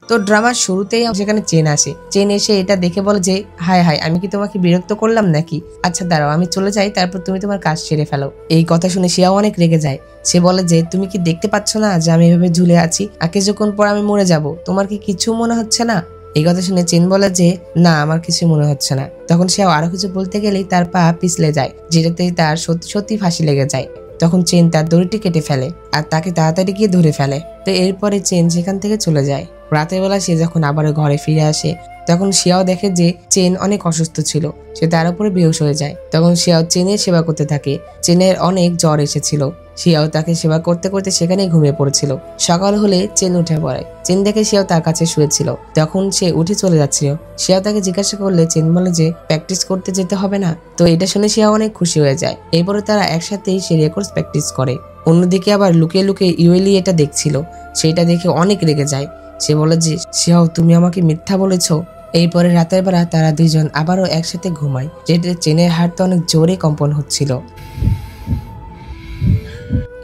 তো ড্রামার শুরুতেই সেখানে চেন আসে। চেন এসে এটা দেখে বলে যে হায় হায়, আমি কি তোমাকে বিরক্ত করলাম নাকি? আচ্ছা দাঁড়াও, আমি চলে যাই, তারপর তুমি তোমার কাজ সেরে ফেলো। এই কথা শুনে শিয়াও অনেক রেগে যায়। সে বলে যে তুমি কি দেখতে পাচ্ছ না যে আমি এভাবে ঝুলে আছি, আর কিছুক্ষণ পর আমি মরে যাব, তোমার কি কিছু মনে হচ্ছে না? এই কথা শুনে চেন বলে যে না, আমার কিছু মনে হচ্ছে না। তখন শিয়াও আরো কিছু বলতে গেলেই তার পা পিছলে যায়, যেটাতে তার সত্যি সত্যি ফাঁসি লেগে যায়। তখন চেন তার দড়িটি কেটে ফেলে আর তাকে তাড়াতাড়ি গিয়ে ধরে ফেলে। তো এরপরে চেন সেখান থেকে চলে যায়। রাতের বেলা সে যখন আবারও ঘরে ফিরে আসে, তখন শিয়াও দেখে যে চেন অনেক অসুস্থ ছিল, সে তার উপরে বেহুশ হয়ে যায়। তখন শিয়াও চেনের সেবা করতে থাকে। চেনের অনেক জ্বর এসেছিল, শিয়াও তাকে সেবা করতে করতে সেখানেই ঘুমিয়ে পড়েছিল। সকাল হলে চেন উঠে পড়ে। চেন দেখে শিয়াও তার কাছে শুয়েছিল। তখন সে উঠে চলে যাচ্ছিল। শিয়াও তাকে জিজ্ঞাসা করলে চেন বলে যে প্র্যাকটিস করতে যেতে হবে না। তো এটা শুনে শিয়াও অনেক খুশি হয়ে যায়। এরপরে তারা একসাথেই সে রেকর্ডস প্র্যাকটিস করে। অন্যদিকে আবার লুকিয়ে লুকিয়ে ইউএলি এটা দেখছিল। সেটা দেখে অনেক রেগে যায়। সে বলে যে শিয়াও, তুমি আমাকে মিথ্যা বলেছো। এরপরে রাতের বেলা তারা দুইজন আবারও একসাথে ঘুমায়, যেটা চেনের হাড়টা অনেক জোরে কম্পন হচ্ছিল।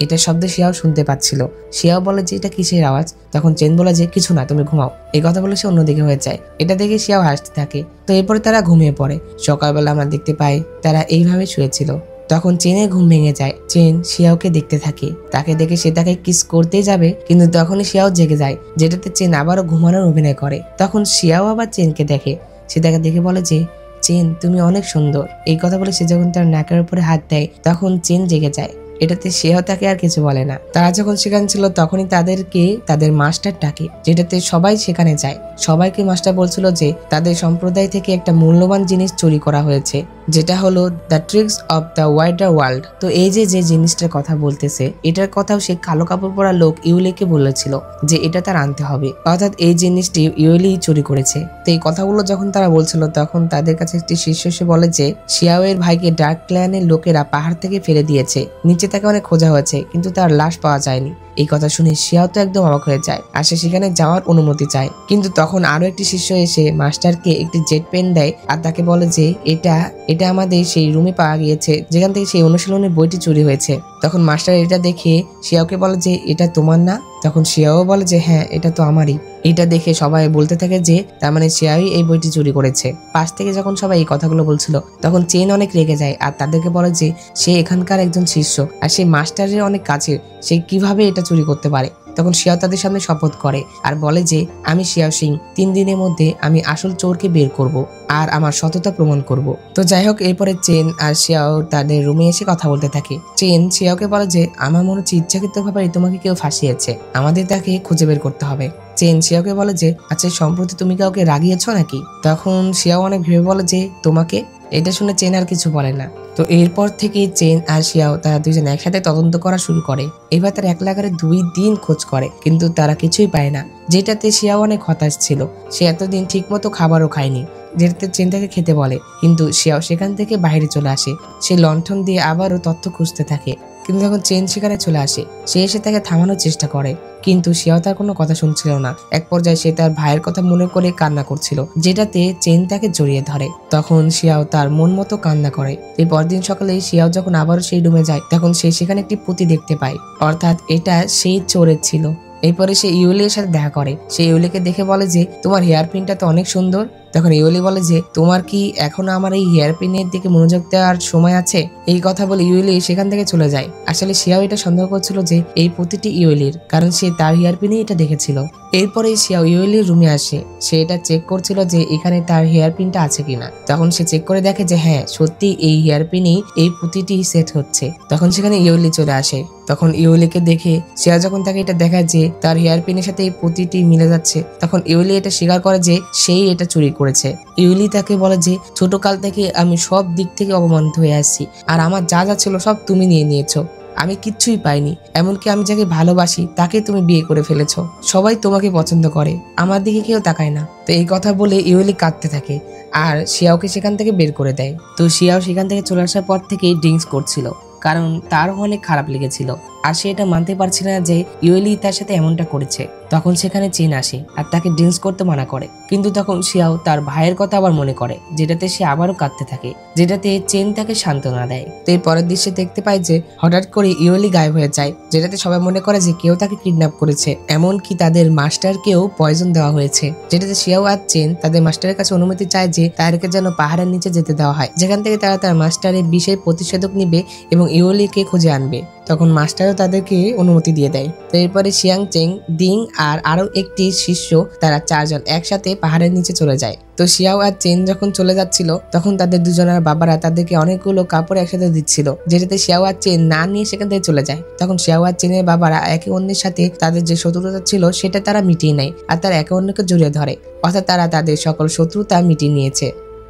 এটা শব্দ শিয়াও শুনতে পাচ্ছিল। শিয়াও বলে যে এটা কিসের আওয়াজ? তখন চেন বলে যে কিছু না, তুমি ঘুমাও। এই কথা বলে সে অন্যদিকে হয়ে যায়। এটা দেখে শিয়াও হাসতে থাকে। তো এরপরে তারা ঘুমিয়ে পড়ে। সকালবেলা আমরা দেখতে পাই তারা এইভাবে শুয়েছিল। তখন চেনের ঘুম ভেঙে যায়। চেন শিয়াওকে দেখতে থাকে। তাকে দেখে সে তাকে কিস করতেই যাবে, কিন্তু তখনই শিয়াও জেগে যায়, যেটাতে চেন আবারও ঘুমানোর অভিনয় করে। তখন শিয়াও আবার চেনকে দেখে। সে তাকে দেখে বলে যে চেন, তুমি অনেক সুন্দর। এই কথা বলে সে যখন তার নাকের উপরে হাত দেয়, তখন চেন জেগে যায়। এটাতে সেও তাকে আর কিছু বলে না। তারা যখন সেখানে ছিল তখনই তাদেরকে তাদের মাস্টার ডাকে, যেটাতে সবাই সেখানে যায়। সবাইকে মাস্টার বলছিল যে তাদের সম্প্রদায় থেকে একটা মূল্যবান জিনিস চুরি করা হয়েছে, যেটা হলো the tricks of the wider world. তো এই যে জিনিসটার কথা বলতেছে, এটার কথাও সে কালো কাপড় পরা লোক ইউলিকে বলেছিল যে এটা তার আনতে হবে, অর্থাৎ এই জিনিসটি ইউলি চুরি করেছে। তো এই কথাগুলো যখন তারা বলছিল, তখন তাদের কাছে একটি শিষ্য এসে বলে যে শিয়াওয়ের ভাইকে ডার্ক ক্ল্যানের লোকেরা পাহাড় থেকে ফেলে দিয়েছে। নিচে তাকে অনেক খোঁজা হয়েছে, কিন্তু তার লাশ পাওয়া যায়নি। এই কথা শুনে শিয়াও তো একদম অবাক হয়ে যায়, আর সে সেখানে যাওয়ার অনুমতি চায়। কিন্তু তখন আরো একটি শিষ্য এসে মাস্টারকে একটি জেট পেন দেয় আর তাকে বলে যে এটা আমাদের সেই রুমে পাওয়া গিয়েছে যেখান থেকে সেই অনুশীলনের বইটি চুরি হয়েছে। তখন মাস্টার এটা দেখে শিয়াওকে বলে যে এটা তোমার না? তখন শিয়াও বলে যে হ্যাঁ, এটা তো আমারই। এটা দেখে সবাই বলতে থাকে যে তার মানে শিয়াওই এই বইটি চুরি করেছে। পাশ থেকে যখন সবাই এই কথাগুলো বলছিল, তখন চেন অনেক রেগে যায় আর তাদেরকে বলে যে সে এখানকার একজন শিষ্য আর সেই মাস্টারের অনেক কাছের, সে কিভাবে এটা চুরি করতে পারে। তখন শিয়াও তাদের সামনে শপথ করে আর বলে যে আমি শিয়াও সিং 3 দিনের মধ্যে আমি আসল চোরকে বের করব আর আমার সততা প্রমাণ করব। তো যাই হোক, এরপরে চেন আর শিয়াও তাদের রুমে এসে কথা বলতে থাকে। চেন শিয়াওকে বলে যে আমার মনে হচ্ছে ইচ্ছাকৃতভাবে তোমাকে কেউ ফাঁসিয়েছে, আমাদের তাকে খুঁজে বের করতে হবে। চেন শিয়াওকে বলে যে আচ্ছা, সম্প্রতি তুমি কাউকে রাগিয়েছো নাকি? তখন শিয়াও অনেক ভেবে বলে যে তোমাকে। এটা শুনে চেন আর কিছু বলে না। তো এরপর থেকে চেন আর শিয়াও তারা দুইজন একসাথে তদন্ত করা শুরু করে। এবার তারা এক লাগারে 2 দিন খোঁজ করে, কিন্তু তারা কিছুই পায় না, যেটাতে শিয়াও অনেক হতাশ ছিল। সে এতদিন ঠিক মতো খাবারও খায়নি, যেটাতে চেন তাকে খেতে বলে, কিন্তু শিয়াও সেখান থেকে বাইরে চলে আসে। সে লণ্ঠন দিয়ে আবারও তথ্য খুঁজতে থাকে, কিন্তু যখন চেন সেখানে চলে আসে, সে এসে তাকে থামানোর চেষ্টা করে, কিন্তু শিয়াও তার কোনো কথা শুনছিল না। এক পর্যায়ে সে তার ভাইয়ের কথা মনে করে কান্না করছিল, যেটাতে চেন তাকে জড়িয়ে ধরে। তখন শিয়াও তার মন মতো কান্না করে। এই পরদিন সকালে শিয়াও যখন আবারও সেই রুমে যায়, তখন সে সেখানে একটি পুঁতি দেখতে পায়, অর্থাৎ এটা সেই চোরের ছিল। এরপরে সে ইউলির সাথে দেখা করে। সে ইউলিকে দেখে বলে যে তোমার হেয়ার পিনটা তো অনেক সুন্দর। তখন ইউলি বলে যে তোমার কি এখনো আমার এই হেয়ার পিনের দিকে মনোযোগ দেওয়ার সময় আছে? এই কথা বলে ইউলি সেখান থেকে চলে যায়। আসলে শিয়াও এটা সন্দেহ করছিল যে এই প্রতিটি ইউলির, কারণ সে তার হেয়ার পিনে এটা দেখেছিল। এরপরে শিয়াও ইউলির রুমে আসে। সে এটা চেক করছিল যে এখানে তার হেয়ার পিনটা আছে কিনা। তখন সে চেক করে দেখে যে হ্যাঁ, সত্যি এই হেয়ার পিনেই এই পুঁতিটি সেট হচ্ছে। তখন সেখানে ইউলি চলে আসে। তখন ইউলিকে দেখে শিয়া যখন তাকে এটা দেখায় যে তার হেয়ার পিনের সাথে এই পুঁতিটি মিলে যাচ্ছে, তখন ইউলি এটা স্বীকার করে যে সেই এটা চুরি করেছে। ইউলি তাকে বলে যে ছোটকাল থেকে আমি সব দিক থেকে অপমানিত হয়ে আসছি, আর আমার যা যা ছিল সব তুমি নিয়ে নিয়েছো। আমি কিচ্ছুই পাইনি, এমনকি আমি যাকে ভালোবাসি তাকে তুমি বিয়ে করে ফেলেছো। সবাই তোমাকে পছন্দ করে, আমার দিকে কেউ তাকায় না। তো এই কথা বলে ইউলি কাঁদতে থাকে আর শিয়াওকে সেখান থেকে বের করে দেয়। তো শিয়াও সেখান থেকে চলে আসার পর থেকেই ড্রিঙ্কস করছিল, কারণ তারও অনেক খারাপ লেগেছিল। আর সে এটা মানতে পারছিল না যে ইউয়েলি তার সাথে এমনটা করেছে। তখন সেখানে চেন আসে আর তাকে ড্রিঙ্কস করতে মানা করে, কিন্তু তখন শিয়াও তার ভাইয়ের কথা আবার মনে করে, যেটাতে সে আবারও কাঁদতে থাকে, যেটাতে চেন তাকে সান্ত্বনা দেয়। তো এর পরের দৃশ্যে দেখতে পাই যে হঠাৎ করে ইউয়েলি গায়েব হয়ে যায়, যেটাতে সবাই মনে করে যে কেউ তাকে কিডন্যাপ করেছে, এমনকি তাদের মাস্টারকেও পয়জন দেওয়া হয়েছে। যেটাতে শিয়াও আর চেন তাদের মাস্টারের কাছে অনুমতি চায় যে তাদেরকে যেন পাহাড়ের নিচে যেতে দেওয়া হয়, যেখান থেকে তারা তার মাস্টারের বিষের প্রতিষেধক নিবে এবং ইউয়েলিকে খুঁজে আনবে। তখন মাস্টারও তাদেরকে অনুমতি দিয়ে দেয়। তো এরপরে শিয়াং চেং, দিং আর আরো একটি শিষ্য, তারা 4 জন একসাথে পাহাড়ের নিচে চলে যায়। তো শিয়াও আর চেন যখন চলে যাচ্ছিল তখন তাদের দুজনের বাবারা তাদেরকে অনেকগুলো কাপড় একসাথে দিচ্ছিল, যেটাতে শিয়াও আর চেন না নিয়ে সেখান থেকে চলে যায়। তখন শিয়াও আর চেনের বাবারা একে অন্যের সাথে তাদের যে শত্রুতা ছিল সেটা তারা মিটিয়ে নেয় আর তারা একে অন্যকে জড়িয়ে ধরে, অর্থাৎ তারা তাদের সকল শত্রুতা মিটিয়ে নিয়েছে।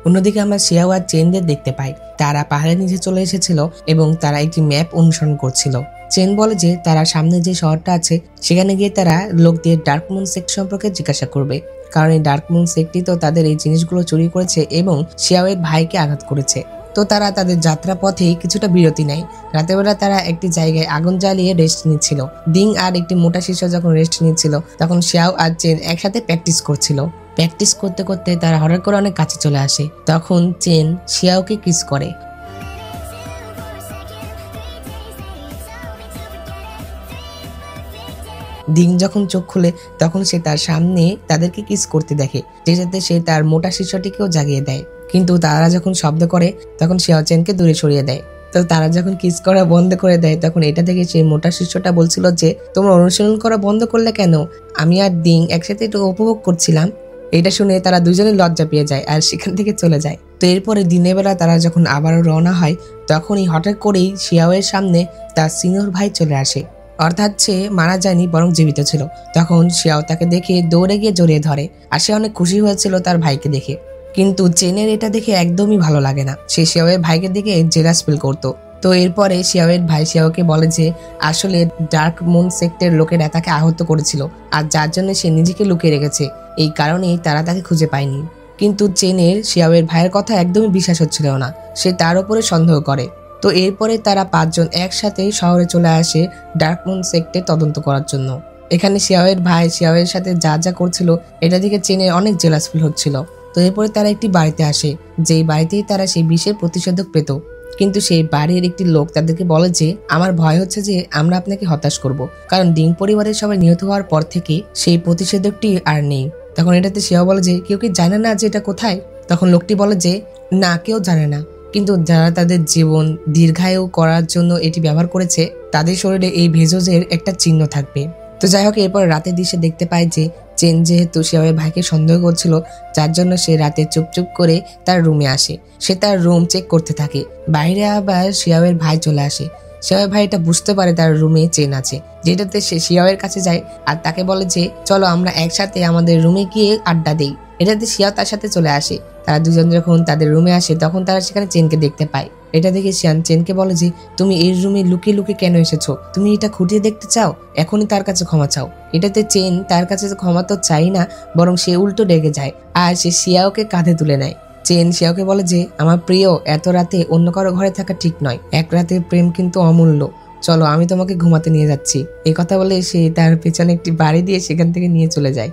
অন্যদিকে আমরা শিয়াও আর চেনদের দেখতে পাই, তারা পাহাড়ের নিচে চলে এসেছিল এবং তারা একটি ম্যাপ অনুসরণ করছিল। চেন বলে যে তারা সামনে যে শহরটা আছে সেখানে গিয়ে তারা লোকদের ডার্ক মুন সেক্ট সম্পর্কে জিজ্ঞাসা করবে, কারণ এই ডার্ক মুন সেক্টই তো তাদের এই জিনিসগুলো চুরি করেছে এবং শিয়াওয়ের ভাইকে আঘাত করেছে। তো তারা তাদের যাত্রা পথে কিছুটা বিরতি নেয়। রাতের বেলা তারা একটি জায়গায় আগুন জ্বালিয়ে রেস্ট নিচ্ছিল। দিং আর একটি মোটা শিষ্য যখন রেস্ট নিচ্ছিল তখন শিয়াও আর চেন একসাথে প্র্যাকটিস করছিল। প্র্যাকটিস করতে করতে তারা হঠাৎ করে অনেক কাছে চলে আসে। তখন চেন শিয়াওকে কিস করে। দিং যখন চোখ খুলে তখন সে তার সামনে তাদেরকে কিস করতে দেখে, যেটাতে সে তার মোটা শিষ্যটিকেও জাগিয়ে দেয়। কিন্তু তারা যখন শব্দ করে তখন শিয়াও চেনকে দূরে সরিয়ে দেয়। তো তারা যখন কিস করা বন্ধ করে দেয় তখন এটা থেকে সেই মোটা শিষ্যটা বলছিল যে তোমরা অনুশীলন করা বন্ধ করলে কেন? আমি আর দিং একসাথে একটু উপভোগ করছিলাম। এটা শুনে তারা দুজনেই লজ্জা পেয়ে যায় আর সেখান থেকে চলে যায়। তো এরপরে দিনের বেলা তারা যখন আবারও রওনা হয় তখনই হঠাৎ করেই শিয়াওয়ের সামনে তার সিনিয়র ভাই চলে আসে, অর্থাৎ সে মারা যায়নি বরং জীবিত ছিল। তখন শিয়াও তাকে দেখে দৌড়ে গিয়ে জড়িয়ে ধরে আর সে অনেক খুশি হয়েছিল তার ভাইকে দেখে। কিন্তু চেনের এটা দেখে একদমই ভালো লাগে না, সে শিয়াওয়ের ভাইকে দিকে জেলাস ফিল করতো। তো এরপরে শিয়াওয়ের ভাই শিয়াওকে বলে যে আসলে ডার্ক মুন সেক্টের লোকেরা তাকে আহত করেছিল আর যার জন্য সে নিজেকে লুকিয়ে রেখেছে, এই কারণেই তারা তাকে খুঁজে পায়নি। কিন্তু চেনের শিয়াওয়ের ভাইয়ের কথা একদমই বিশ্বাস হচ্ছিল না, সে তার উপরে সন্দেহ করে। তো এরপরে তারা 5 জন একসাথে শহরে চলে আসে ডার্ক মুন সেক্টে তদন্ত করার জন্য। এখানে শিয়াওয়ের ভাই শিয়াওয়ের সাথে যা যা করছিল এটা থেকে চেনের অনেক জেলাস ফিল হচ্ছিল। তো এরপরে তারা একটি বাড়িতে আসে, যেই বাড়িতেই তারা সেই বিষের প্রতিষেধক পেত। কিন্তু সেই বাড়ির একটি লোক তাদেরকে বলে যে আমার ভয় হচ্ছে যে আমরা আপনাকে হতাশ করব, কারণ ডিং পরিবারের সবাই নিহত হওয়ার পর থেকে সেই প্রতিষেধকটি আর নেই। তখন এটাতে শিয়াও বলে যে কেউ কি জানে না যে এটা কোথায়? তখন লোকটি বলে যে না, কেউ জানে না, কিন্তু যারা তাদের জীবন দীর্ঘায়ু করার জন্য এটি ব্যবহার করেছে তাদের শরীরে এই ভেজজের একটা চিহ্ন থাকবে। তো যাই হোক, এরপর রাতে দৃশ্যে দেখতে পায় যে চেন যেহেতু শিয়াওয়ের ভাইকে সন্দেহ করছিল, যার জন্য সে রাতে চুপচুপ করে তার রুমে আসে। সে তার রুম চেক করতে থাকে। বাইরে আবার শিয়াওয়ের ভাই চলে আসে। শিয়াওয়ের ভাই এটা বুঝতে পারে তার রুমে চেন আছে, যেটাতে সে শিয়াওয়ের কাছে যায় আর তাকে বলে যে চলো আমরা একসাথে আমাদের রুমে গিয়ে আড্ডা দেই। এটাতে শিয়াও তার সাথে চলে আসে। তারা দুজন যখন তাদের রুমে আসে তখন তারা সেখানে চেনকে দেখতে পায়। এটা দেখে শিয়ান চেনকে বলে যে তুমি এই রুমে লুকিয়ে লুকিয়ে কেন এসেছো? তুমি এটা খুঁটিয়ে দেখতে চাও? এখনই তার কাছে ক্ষমা চাও। এটাতে চেন তার কাছে ক্ষমা তো চাই না, বরং সে উল্টো রেগে যায় আর সে শিয়াওকে কাঁধে তুলে নেয়। চেন শিয়াওকে বলে যে আমার প্রিয়, এত রাতে অন্য কারো ঘরে থাকা ঠিক নয়, এক রাতের প্রেম কিন্তু অমূল্য, চলো আমি তোমাকে ঘুমাতে নিয়ে যাচ্ছি। এই কথা বলে সে তার পেছনে একটি বাড়ি দিয়ে সেখান থেকে নিয়ে চলে যায়।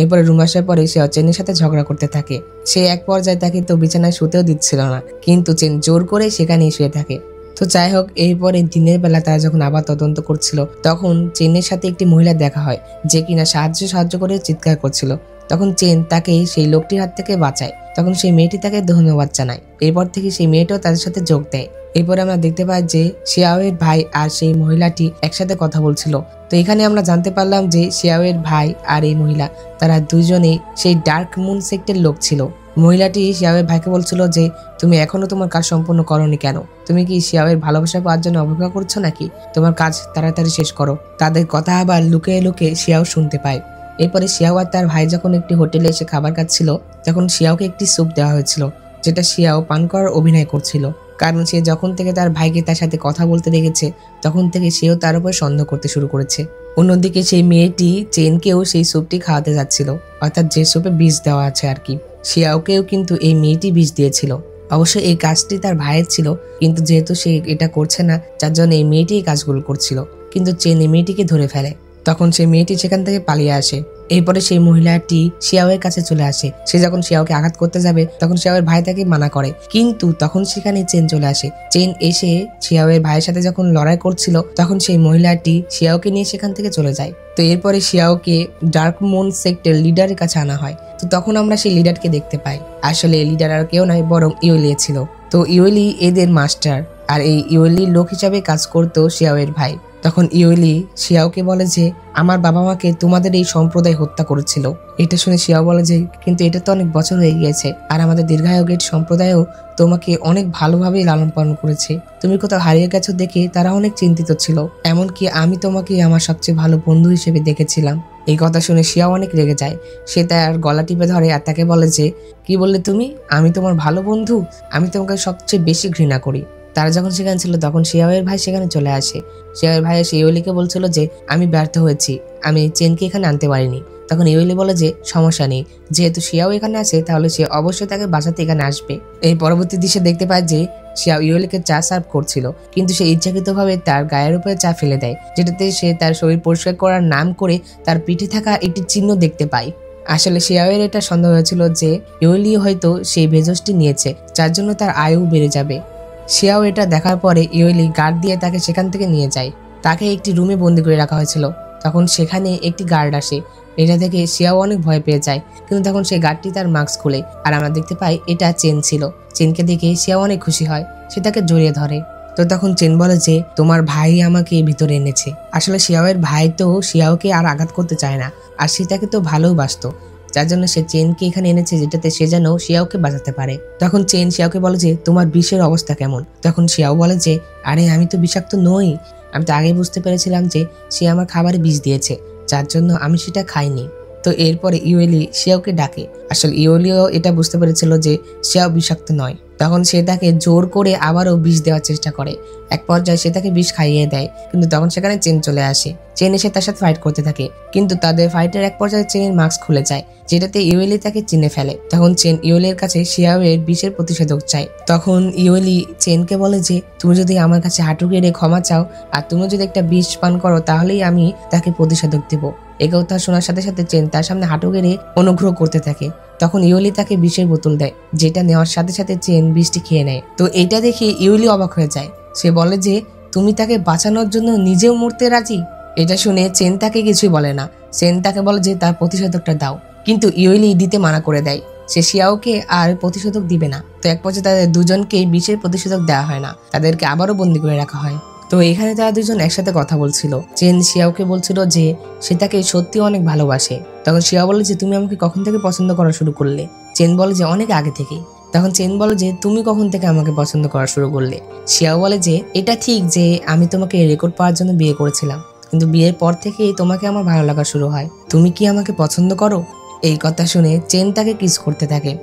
এরপরে রুম আসার পরে সে চেনের সাথে ঝগড়া করতে থাকে। সে এক পর্যায়ে তাকে তো বিছানায় শুতেও দিচ্ছিল না, কিন্তু চেন জোর করে সেখানেই শুয়ে থাকে। তো যাই হোক, এরপরে দিনের বেলা তারা যখন আবার তদন্ত করছিল তখন চেনের সাথে একটি মহিলা দেখা হয়, যে কিনা সাহায্য করে চিৎকার করছিল। তখন চেন তাকে সেই লোকটির হাত থেকে বাঁচায়। তখন সেই মেয়েটি তাকে ধন্যবাদ জানায়। এরপর থেকে সেই মেয়েটাও তাদের সাথে যোগ দেয়। এরপরে আমরা দেখতে পাই যে শিয়াওয়ের ভাই আর সেই মহিলাটি একসাথে কথা বলছিল। তো এখানে আমরা জানতে পারলাম যে শিয়াওয়ের ভাই আর এই মহিলা তারা দুজনেই সেই ডার্ক মুন সেক্টের লোক ছিল। মহিলাটি শিয়াওয়ের ভাইকে বলছিল যে তুমি এখনো তোমার কাজ সম্পূর্ণ করোনি কেন? তুমি কি শিয়াওয়ের ভালোবাসা পাওয়ার জন্য অপেক্ষা করছো নাকি? তোমার কাজ তাড়াতাড়ি শেষ করো। তাদের কথা আবার লুকিয়ে লুকিয়ে শিয়াও শুনতে পায়। এরপরে শিয়াও আর তার ভাই যখন একটি হোটেলে এসে খাবার খাচ্ছিল তখন শিয়াওকে একটি স্যুপ দেওয়া হয়েছিল, যেটা শিয়াও পান করার অভিনয় করছিল। কারণ সে যখন থেকে তার ভাইকে তার সাথে কথা বলতে দেখেছে তখন থেকে সেও তার উপর সন্দেহ করতে শুরু করেছে। অন্যদিকে সেই মেয়েটি চেনকেও সেই স্যুপটি খাওয়াতে যাচ্ছিল, অর্থাৎ যে স্যুপে বিষ দেওয়া আছে আর কি। শিয়াওকেও কিন্তু এই মেয়েটি বিষ দিয়েছিল। অবশ্যই এই কাজটি তার ভাইয়ের ছিল, কিন্তু যেহেতু সে এটা করছে না, যার জন্য এই মেয়েটি এই কাজগুলো করছিল। কিন্তু চেন এই মেয়েটিকে ধরে ফেলে। তখন সেই মেয়েটি সেখান থেকে পালিয়ে আসে। এরপরে সেই মহিলাটি শিয়াওয়ের কাছে চলে আসে। সে যখন শিয়াওকে আঘাত করতে যাবে তখন শিয়াওয়ের ভাই তাকে মানা করে, কিন্তু তখন সেখানে চেন চলে আসে। চেন এসে শিয়াওয়ের ভাইয়ের সাথে যখন লড়াই করছিল তখন সেই মহিলাটি শিয়াওকে নিয়ে সেখান থেকে চলে যায়। তো এরপরে শিয়াওকে ডার্ক মুন সেক্টর লিডারের কাছে আনা হয়। তো তখন আমরা সেই লিডারকে দেখতে পাই। আসলে লিডার আর কেউ নয়, বরং ইওলি ছিল। তো ইওলি এদের মাস্টার, আর এই ইওলি লোক হিসাবে কাজ করতো শিয়াওয়ের ভাই। তখন ইওলি শিয়াওকে বলে যে আমার বাবা মাকে তোমাদের এই সম্প্রদায় হত্যা করেছিল। এটা শুনে শিয়াও বলে যে কিন্তু এটা তো অনেক বছর হয়ে গিয়েছে, আর আমাদের দীর্ঘায়ুগের সম্প্রদায়ও তোমাকে অনেক ভালোভাবেই লালন পালন করেছে। তুমি কোথাও হারিয়ে গেছো দেখে তারা অনেক চিন্তিত ছিল, এমনকি আমি তোমাকে আমার সবচেয়ে ভালো বন্ধু হিসেবে দেখেছিলাম। এই কথা শুনে শিয়াও অনেক রেগে যায়। সে তার গলা টিপে ধরে আর তাকে বলে যে কি বললে তুমি? আমি তোমার ভালো বন্ধু? আমি তোমাকে সবচেয়ে বেশি ঘৃণা করি। তারা যখন সেখানে ছিল তখন শিয়াওয়ের ভাই সেখানে চলে আসে। শিয়াওয়ের ভাই এসে ইওলিকে বলছিল যে আমি ব্যর্থ হয়েছি, আমি চেনকে এখানে আনতে পারিনি। তখন ইওলি বলে যে সমস্যা নেই, যেহেতু শিয়াও এখানে আছে তাহলে সে অবশ্যই তাকে বাঁচাতে এখানে আসবে। এই পরবর্তী দৃশ্যে দেখতে পায় যে শিয়াও ইওলিকে চা সার্ভ করছিল, কিন্তু সে ইচ্ছাকৃতভাবে তার গায়ের উপরে চা ফেলে দেয়, যেটাতে সে তার শরীর পরিষ্কার করার নাম করে তার পিঠে থাকা একটি চিহ্ন দেখতে পায়। আসলে শিয়াওয়ের এটা সন্দেহ হয়েছিল যে ইওলি হয়তো সেই ভেষজটি নিয়েছে, যার জন্য তার আয়ু বেড়ে যাবে। শিয়াও এটা দেখার পরে ইওলি গার্ড দিয়ে তাকে সেখান থেকে নিয়ে যায়। তাকে একটি রুমে বন্দি করে রাখা হয়েছিল। তখন সেখানে একটি গার্ড আসে। এটা দেখে শিয়াও অনেক ভয় পেয়ে যায়, কিন্তু তখন সেই গার্ডটি তার মাস্ক খুলে আর আমরা দেখতে পাই এটা চেন ছিল। চেনকে দেখে শিয়াও অনেক খুশি হয়, সে তাকে জড়িয়ে ধরে। তো তখন চেন বলে যে তোমার ভাই আমাকে ভিতরে এনেছে। আসলে শিয়াওয়ের ভাই তো শিয়াওকে আর আঘাত করতে চায় না, আর সে তাকে তো ভালোবাসতো, যার জন্য সে চেনকে এখানে এনেছে, যেটাতে সে যেন শিয়াওকে বাঁচাতে পারে। তখন চেন শিয়াওকে বলে যে তোমার বিষের অবস্থা কেমন? তখন শিয়াও বলে যে আরে আমি তো বিষাক্ত নই, আমি তো আগেই বুঝতে পেরেছিলাম যে সে আমার খাবারে বিষ দিয়েছে, যার জন্য আমি সেটা খাইনি। তো এরপরে ইওলি শিয়াওকে ডাকে। আসলে ইওলিও এটা বুঝতে পেরেছিল যে শিয়াও বিষাক্ত নয়। তখন সে তাকে জোর করে আবারও বিষ দেওয়ার চেষ্টা করে। এক পর্যায়ে সে তাকে বিষ খাইয়ে দেয়, কিন্তু তখন সেখানে চেন চলে আসে। চেন এসে তার সাথে ফাইট করতে থাকে, কিন্তু তাদের ফাইটের এক পর্যায়ে চেনের মাস্ক খুলে যায়, যেটাতে ইওলি তাকে চিনে ফেলে। তখন চেন ইওলির কাছে শিয়াওয়ের বিষের প্রতিষেধক চায়। তখন ইওলি চেনকে বলে যে তুমি যদি আমার কাছে হাঁটু গেড়ে ক্ষমা চাও আর তুমি যদি একটা বিষ পান করো তাহলেই আমি তাকে প্রতিষেধক দেব। এই কথা শোনার সাথে সাথে চেন তার সামনে হাঁটু গেড়ে অনুগ্রহ করতে থাকে। তখন ইওলি তাকে বিষের বোতল দেয়, যেটা নেওয়ার সাথে সাথে চেন বিষটি খেয়ে নেয়। তো এটা দেখে ইওলি অবাক হয়ে যায়। সে বলে যে তুমি তাকে বাঁচানোর জন্য নিজেও মরতে রাজি? এটা শুনে চেন তাকে কিছুই বলে না। চেন তাকে বলে যে তার প্রতিষেধকটা দাও, কিন্তু ইওলি দিতে মানা করে দেয়। সে শিয়াওকে আর প্রতিষেধক দিবে না। তো এক পর্যায়ে তাদের দুজনকে বিষের প্রতিষেধক দেওয়া হয় না, তাদেরকে আবারও বন্দি করে রাখা হয়। তো এখানে তারা দুজন একসাথে কথা বলছিল। চেন শিয়াওকে বলছিল যে সে তাকে সত্যি অনেক ভালোবাসে। তখন শিয়াও বলে যে তুমি আমাকে কখন থেকে পছন্দ করা শুরু করলে? চেন বলে যে অনেক আগে থেকেই। তখন চেন বলে যে তুমি কখন থেকে আমাকে পছন্দ করা শুরু করলে? শিয়াও বলে যে এটা ঠিক যে আমি তোমাকে রেকর্ড পাওয়ার জন্য বিয়ে করেছিলাম, কিন্তু বিয়ের পর থেকেই তোমাকে আমার ভালো লাগা শুরু হয়। তুমি কি আমাকে পছন্দ করো? এই কথা শুনে চেন তাকে কিস করতে থাকে।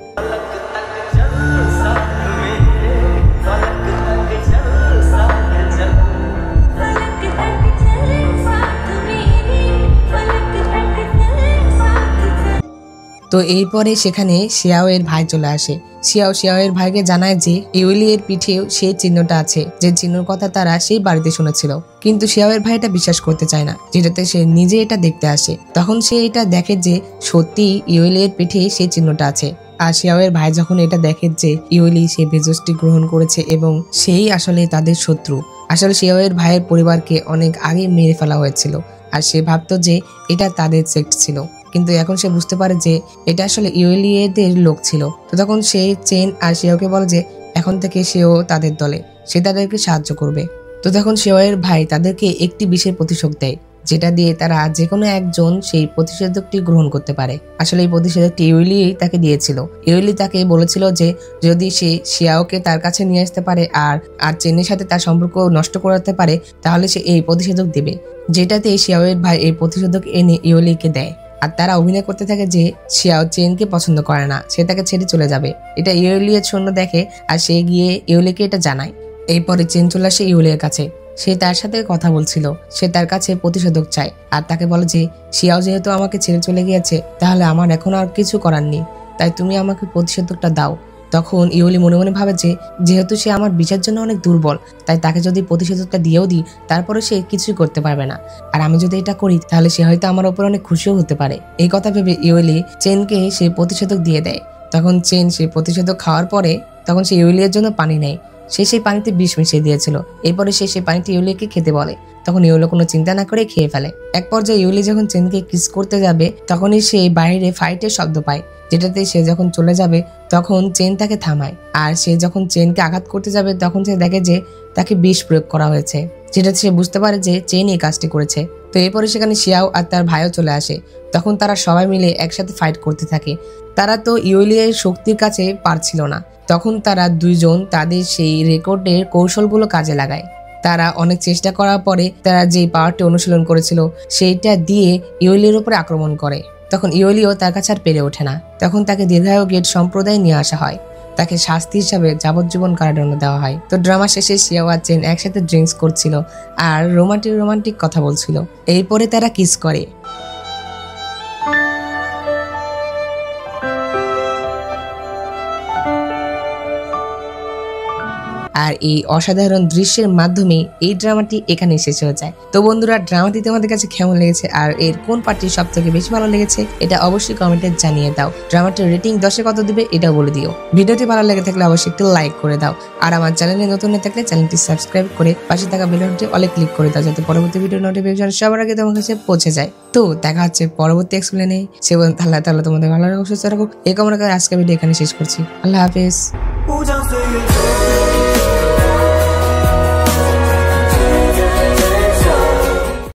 তো এরপরে সেখানে শিয়াওয়ের ভাই চলে আসে। শিয়াওয়ের ভাইকে জানায় যে ইওলি এর পিঠেও সেই চিহ্নটা আছে, যে চিহ্নের কথা তারা সেই বাড়িতে শুনেছিল। কিন্তু শিয়াওয়ের ভাই এটা বিশ্বাস করতে চায় না, যেটাতে সে নিজে এটা দেখতে আসে। তখন সে এটা দেখে যে সত্যি ইওলি এর পিঠে সেই চিহ্নটা আছে। আর শিয়াওয়ের ভাই যখন এটা দেখে যে ইওলি সেই ভেষজটি গ্রহণ করেছে এবং সেই আসলে তাদের শত্রু। আসলে শিয়াওয়ের ভাইয়ের পরিবারকে অনেক আগে মেরে ফেলা হয়েছিল, আর সে ভাবতো যে এটা তাদের সেক্ট ছিল, কিন্তু এখন সে বুঝতে পারে যে এটা আসলে ইওলিয়েদের লোক ছিল। তো তখন সে চেন আর শিয়াওকে বলে যে এখন থেকে সেও তাদের দলে, সে তাদেরকে সাহায্য করবে। তো তখন শিয়াওয়ের ভাই তাদেরকে একটি বিষের প্রতিষেধক দেয়, যেটা দিয়ে তারা যে কোনো একজন সেই প্রতিষেধকটি গ্রহণ করতে পারে। আসলে এই প্রতিষেধকটি ইওলি তাকে দিয়েছিল। ইওলি তাকে বলেছিল যে যদি সে শিয়াওকে তার কাছে নিয়ে আসতে পারে আর চেনের সাথে তার সম্পর্ক নষ্ট করাতে পারে তাহলে সে এই প্রতিষেধক দেবে, যেটাতে শিয়াওয়ের ভাই এই প্রতিষেধক এনে ইওলিকে দেয়। আর তারা অভিনয় করতে থাকে যে শিয়াও চেনকে পছন্দ করে না, সে তাকে ছেড়ে চলে যাবে। এটা ইওলিয়ের সৈন্য দেখে আর সে গিয়ে ইওলিকে এটা জানায়। এরপরে চেন চলে আসে ইওলির কাছে। সে তার সাথে কথা বলছিল, সে তার কাছে প্রতিষেধক চায় আর তাকে বলে যে শিয়াও যেহেতু আমাকে ছেড়ে চলে গিয়েছে তাহলে আমার এখন আর কিছু করার নেই, তাই তুমি আমাকে প্রতিষেধকটা দাও। তখন ইউলি মনে মনে ভাবে যে যেহেতু সে আমার বিচার জন্য অনেক দুর্বল, তাই তাকে যদি প্রতিশোধটা দিয়েও দিই তারপরে সে কিছুই করতে পারবে না। আর আমি যদি এটা করি তাহলে সে হয়তো আমার উপর অনেক খুশিও হতে পারে। এই কথা ভেবে ইউলি চেনকে সে প্রতিশোধক দিয়ে দেয়। তখন চেন সে প্রতিশোধক খাওয়ার পরে তখন সে ইউলির জন্য পানি নেয়। সে সেই পানিতে বিষ মিশিয়ে দিয়েছিল। এরপরে সে সেই পানিটি ইউলিকে খেতে বলে। তখন ইউলি কোনো চিন্তা না করে খেয়ে ফেলে। এক পর্যায়ে ইউলি যখন চেনকে কিস করতে যাবে তখনই সে বাইরে ফাইটের শব্দ পায়, যেটাতে সে যখন চলে যাবে তখন চেন তাকে থামায়। আর সে যখন চেনকে আঘাত করতে যাবে তখন সে দেখে যে তাকে বিষ প্রয়োগ করা হয়েছে, যেটাতে সে বুঝতে পারে যে চেন এই কাজটি করেছে। তো এরপরে সেখানে শিয়াও আর তার ভাইও চলে আসে। তখন তারা সবাই মিলে একসাথে ফাইট করতে থাকে। তারা তো ইউলির শক্তির কাছে পারছিল না। তখন তারা দুইজন তাদের সেই রেকর্ডের কৌশলগুলো কাজে লাগায়। তারা অনেক চেষ্টা করার পরে তারা যে পাওয়ারটি অনুশীলন করেছিল সেইটা দিয়ে ইউলির উপরে আক্রমণ করে। তখন ইউলিও তার কাছে আর পেরে ওঠে না। তখন তাকে দীর্ঘায়ু গেট সম্প্রদায় নিয়ে আসা হয়। তাকে শাস্তি হিসাবে যাবজ্জীবন কারাদণ্ড দেওয়া হয়। তো ড্রামা শেষে শিয়াও আর চেন একসাথে ড্রিঙ্কস করছিল আর রোমান্টিক কথা বলছিল। এরপরে তারা কিস করে। আর এই অসাধারণ দৃশ্যের মাধ্যমে এই ড্রামাটি এখানে শেষ হয়ে যায়। তো বন্ধুরা, ড্রামাটি তোমাদের কাছে কেমন লেগেছে আর এর কোন পার্টি সব থেকে বেশি ভালো লেগেছে এটা অবশ্যই কমেন্টে জানিয়ে দাও। ড্রামাটির রেটিং 10-এ কত দিবে এটাও বলে দিও। ভিডিওটি ভালো লেগে থাকলে অবশ্যই একটু লাইক করে দাও। আর আমার চ্যানেলে নতুন হয়ে থাকলে চ্যানেলটি সাবস্ক্রাইব করে পাশে থাকা বেল আইকনটি অলে ক্লিক করে দাও, যাতে পরবর্তী ভিডিও নোটিফিকেশন সবার আগে তোমার কাছে পৌঁছে যায়। তো দেখা হচ্ছে পরবর্তী এক্সপ্লেনে। সে পর্যন্ত আল্লাহ তাআলা তোমাদের ভালো রাখুক, সুস্থ রাখুক। এই কামনা করে আজকের ভিডিও এখানে শেষ করছি। আল্লাহ হাফেজ।